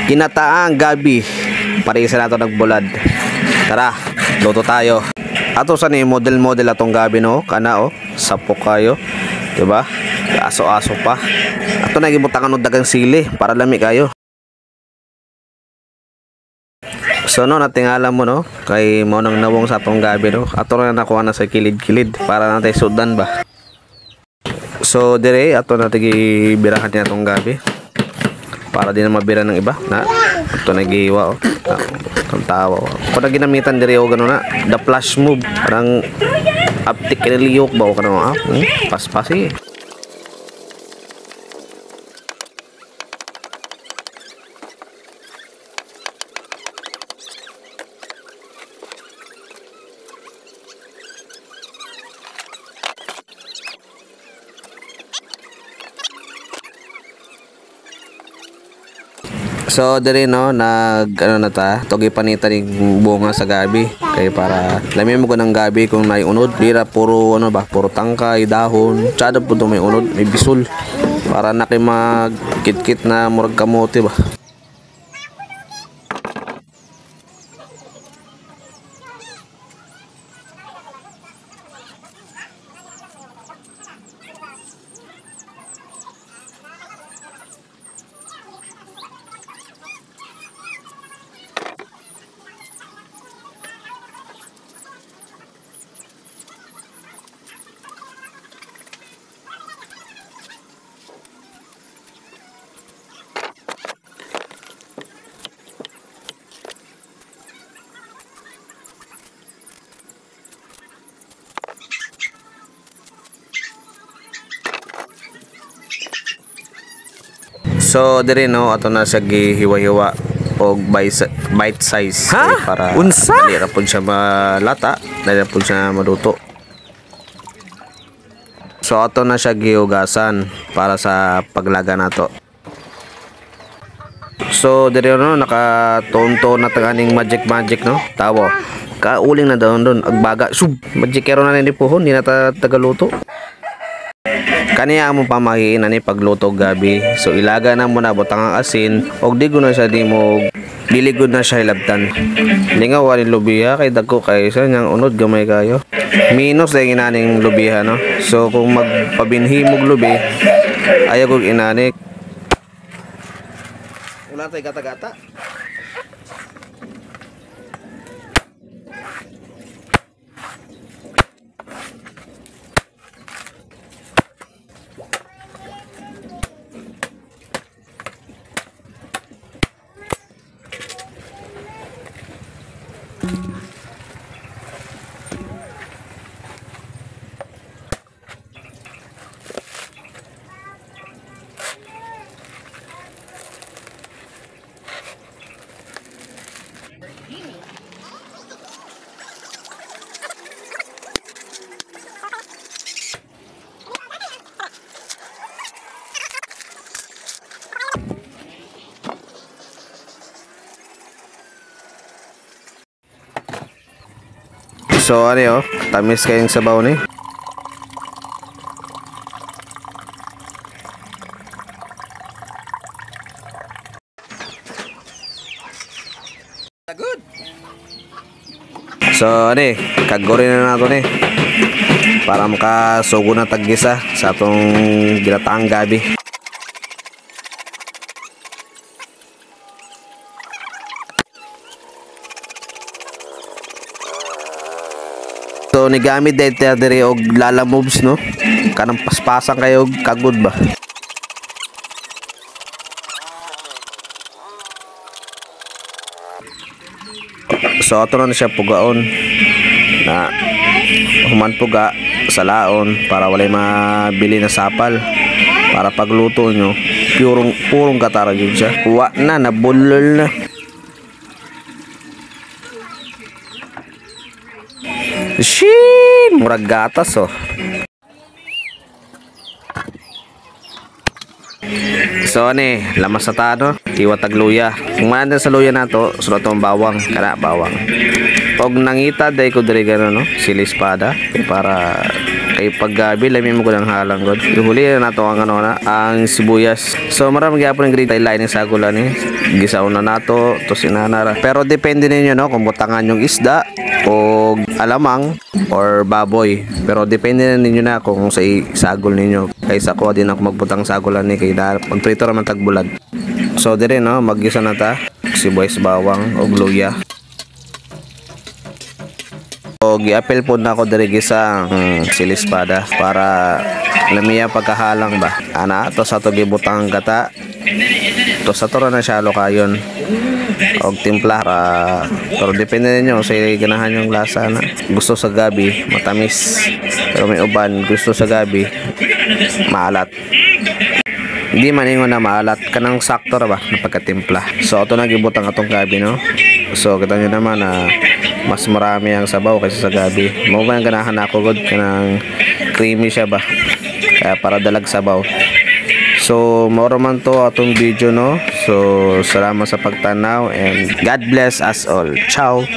Ginataang gabi. Parisa na ito nagbulad. Tara, luto tayo. Ato sa ni model-model atong gabi no. Kana oh, sapok kayo. Diba? Aso-aso pa. Ato na gibutangan og dagang sili para lami kayo. So no, natingala mo no, kay mo nang nawong sa atong gabi no. Ato na nakuha na sa kilid-kilid para natay sudan ba. So dire ato na tigi birahan niya atong gabi. Para di na mabira ng iba na ito nagiiwa oh. Ang tawa oh. Kung na ginamitan dire o gano'n na the flash move parang aptik kinaliyok ba o gano'n paspasi. So dire no nag ano na ta togi panita ning bunga sa gabi kay para lami mo ng gabi kung may unod dira puro ano ba puro tangkay dahon tsada pud may unod may bisul para na kay magkit-kit na murag kamote ba. So dire no ato na sa gihiwa-hiwa og bite size para unsa dili ra pud siya malata, dili ra pud siya maluto. So ato na siya gihugasan para sa paglaga nato. So dire no nakatonto na taganing magic no. Tawo. Kauling na doon agbaga sub magikero na ni puhon di na tagaluto. Kaniya mo pamahiin ani pagluto gabi. So ilaga na mo na butang ang asin og di na siya di mo diligod na siya hilabtan. Hindi nga wali lubiha kay dagko kay sa nyang unod gamay kayo. Minus dahil inaning lubiha no. So kung magpabinhimog lubi ayaw kog inanik. Wala tay gata-gata. So ano yun, tamis kayong sabaw ni. Good. So ano kagurin na nato ni para makasugo na tag-isa sa atong ginataang gabi. So nigamit diri og lala moves no. Kanang paspasan kayo kagud ba. So ato na siya pugaon na human puga sa laon para walay mabili na sapal para pagluto nyo purong katara yun siya. Wa na nabulol na. Shin, murag gatas oh. So ani, lamas sa tano, iwatag luya. Kung man sa luya nato, sulat tong bawang, kana bawang. Og nangita day ko diri gano no, sili espada para Kay pag gabi lami mo ko ng halang god. Ihuli na nato ang ano na ang sibuyas. So marami gyapon ng grade line sa gulan ni. Gisaon na nato to sinanara. Pero depende ninyo no kung butangan yung isda o alamang or baboy. Pero depende na ninyo na kung sa sagol ninyo. Kaysa ko din ako magbutang sagolan ni kay pagprito raman tagbulag. So dire no maggisa na ta sibuyas, bawang o luya. So giapel po na ako diri gisa silispada para lamiya pagkahalang ba. Ana to sa to gibutang gata. To sa to na shallow kayon. Og timpla pero depende ninyo sa ganahan yung lasa na. Gusto sa gabi matamis. Pero may uban gusto sa gabi maalat. Hindi man ingon na maalat kanang sakto ra ba na pagkatimpla. So ato na gibutang atong gabi no. So kita nyo naman na mas marami ang sabaw kaysa sa gabi. Mao ba ang ganahan ako god kanang creamy siya ba. Kaya para dalag sabaw. So mao man to atong video no. So salamat sa pagtanaw and God bless us all. Ciao.